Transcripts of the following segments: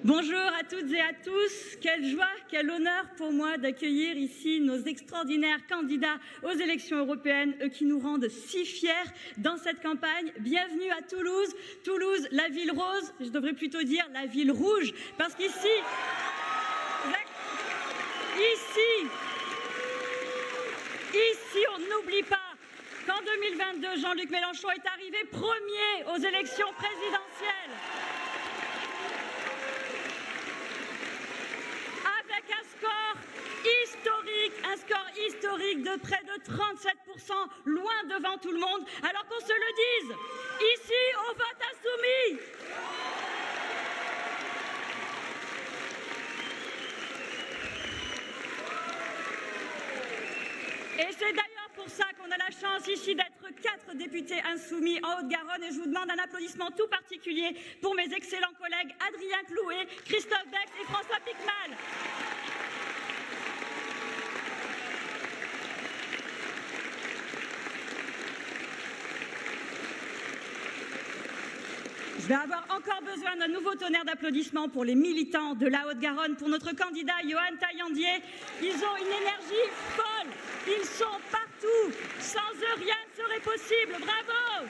Bonjour à toutes et à tous. Quelle joie, quel honneur pour moi d'accueillir ici nos extraordinaires candidats aux élections européennes, eux qui nous rendent si fiers dans cette campagne. Bienvenue à Toulouse. Toulouse, la ville rose, je devrais plutôt dire la ville rouge, parce qu'ici, on n'oublie pas qu'en 2022, Jean-Luc Mélenchon est arrivé premier aux élections présidentielles. Avec un score historique de près de 37%, loin devant tout le monde, alors qu'on se le dise, ici, on vote insoumis. Et c'est d'ailleurs pour ça qu'on a la chance ici d'être 4 députés insoumis en Haute-Garonne, et je vous demande un applaudissement tout particulier pour mes excellents collègues Adrien Clouet, Christophe Bex et François Picmal. Je vais avoir encore besoin d'un nouveau tonnerre d'applaudissements pour les militants de la Haute-Garonne, pour notre candidat Yohann Taillandier. Ils ont une énergie folle, ils sont partout. Sans eux, rien ne serait possible. Bravo!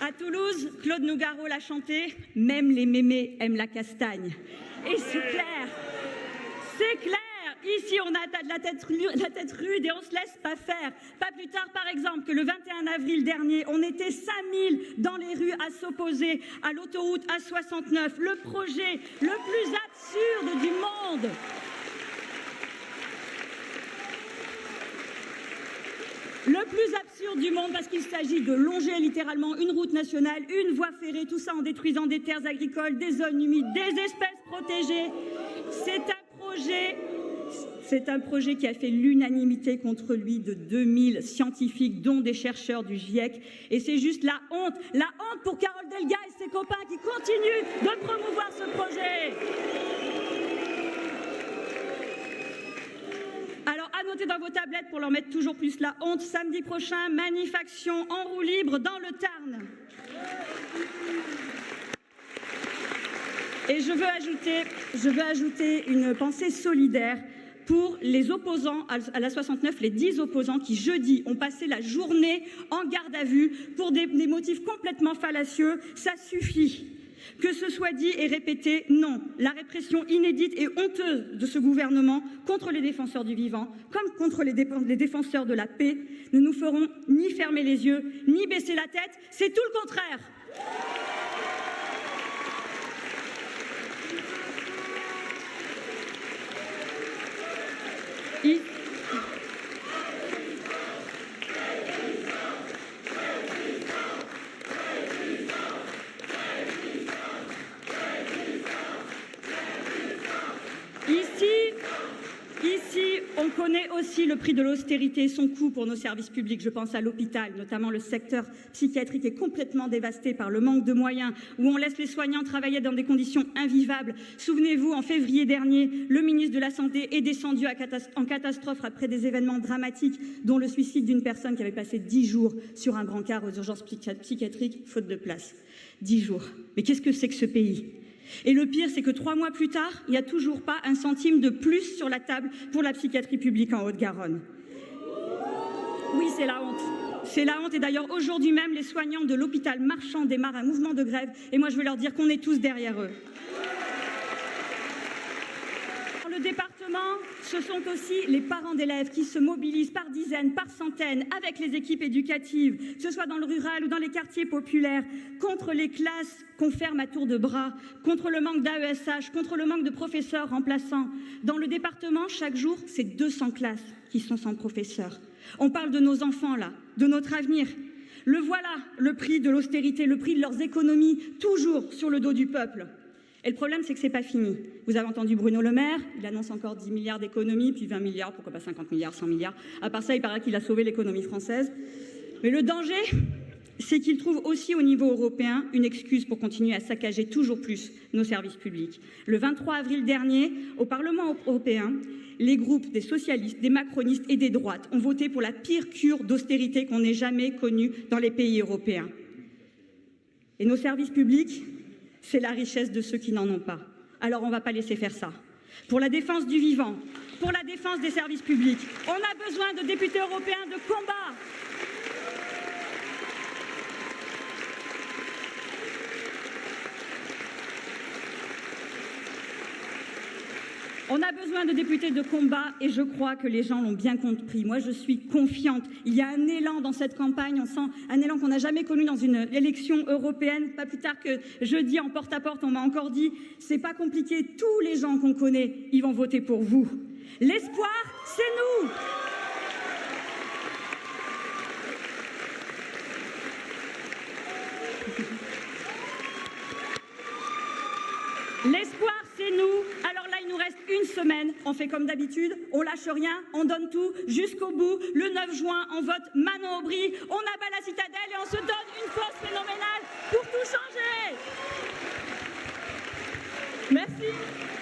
À Toulouse, Claude Nougaro l'a chanté, même les mémés aiment la castagne. Et c'est clair, c'est clair. Ici, on a la tête rude et on se laisse pas faire. Pas plus tard, par exemple, que le 21 avril dernier, on était 5000 dans les rues à s'opposer à l'autoroute A69, le projet le plus absurde du monde. Le plus absurde du monde, parce qu'il s'agit de longer littéralement une route nationale, une voie ferrée, tout ça en détruisant des terres agricoles, des zones humides, des espèces protégées. C'est un projet qui a fait l'unanimité contre lui de 2000 scientifiques, dont des chercheurs du GIEC. Et c'est juste la honte pour Carole Delga et ses copains qui continuent de promouvoir ce projet. Alors, à noter dans vos tablettes, pour leur mettre toujours plus la honte, samedi prochain, manif action en roue libre dans le Tarn. Et je veux ajouter une pensée solidaire pour les opposants à la 69, les 10 opposants qui, jeudi, ont passé la journée en garde à vue pour des motifs complètement fallacieux. Ça suffit. Que ce soit dit et répété, non. La répression inédite et honteuse de ce gouvernement contre les défenseurs du vivant, comme contre les défenseurs de la paix, ne nous feront ni fermer les yeux, ni baisser la tête. C'est tout le contraire. Ici, on connaît aussi le prix de l'austérité et son coût pour nos services publics. Je pense à l'hôpital, notamment le secteur psychiatrique est complètement dévasté par le manque de moyens, où on laisse les soignants travailler dans des conditions invivables. Souvenez-vous, en février dernier, le ministre de la Santé est descendu en catastrophe après des événements dramatiques, dont le suicide d'une personne qui avait passé 10 jours sur un brancard aux urgences psychiatriques, faute de place. 10 jours. Mais qu'est-ce que c'est que ce pays ? Et le pire, c'est que 3 mois plus tard, il n'y a toujours pas un centime de plus sur la table pour la psychiatrie publique en Haute-Garonne. Oui, c'est la honte. C'est la honte. Et d'ailleurs, aujourd'hui même, les soignants de l'hôpital Marchand démarrent un mouvement de grève. Et moi, je veux leur dire qu'on est tous derrière eux. Dans le département, ce sont aussi les parents d'élèves qui se mobilisent par dizaines, par centaines, avec les équipes éducatives, que ce soit dans le rural ou dans les quartiers populaires, contre les classes qu'on ferme à tour de bras, contre le manque d'AESH, contre le manque de professeurs remplaçants. Dans le département, chaque jour, c'est 200 classes qui sont sans professeurs. On parle de nos enfants, là, de notre avenir. Le voilà, le prix de l'austérité, le prix de leurs économies, toujours sur le dos du peuple. Et le problème, c'est que c'est pas fini. Vous avez entendu Bruno Le Maire, il annonce encore 10 milliards d'économies, puis 20 milliards, pourquoi pas 50 milliards, 100 milliards. À part ça, il paraît qu'il a sauvé l'économie française. Mais le danger, c'est qu'ils trouvent aussi au niveau européen une excuse pour continuer à saccager toujours plus nos services publics. Le 23 avril dernier, au Parlement européen, les groupes des socialistes, des macronistes et des droites ont voté pour la pire cure d'austérité qu'on ait jamais connue dans les pays européens. Et nos services publics, c'est la richesse de ceux qui n'en ont pas. Alors on ne va pas laisser faire ça. Pour la défense du vivant, pour la défense des services publics, on a besoin de députés européens de combat. On a besoin de députés de combat et je crois que les gens l'ont bien compris. Moi, je suis confiante. Il y a un élan dans cette campagne. On sent un élan qu'on n'a jamais connu dans une élection européenne. Pas plus tard que jeudi, en porte-à-porte, on m'a encore dit « c'est pas compliqué, tous les gens qu'on connaît, ils vont voter pour vous ». L'espoir, c'est nous. L'espoir, c'est nous. Alors là, il nous reste une semaine. On fait comme d'habitude, on lâche rien, on donne tout jusqu'au bout. Le 9 juin, on vote Manon Aubry, on abat la citadelle et on se donne une force phénoménale pour tout changer. Merci.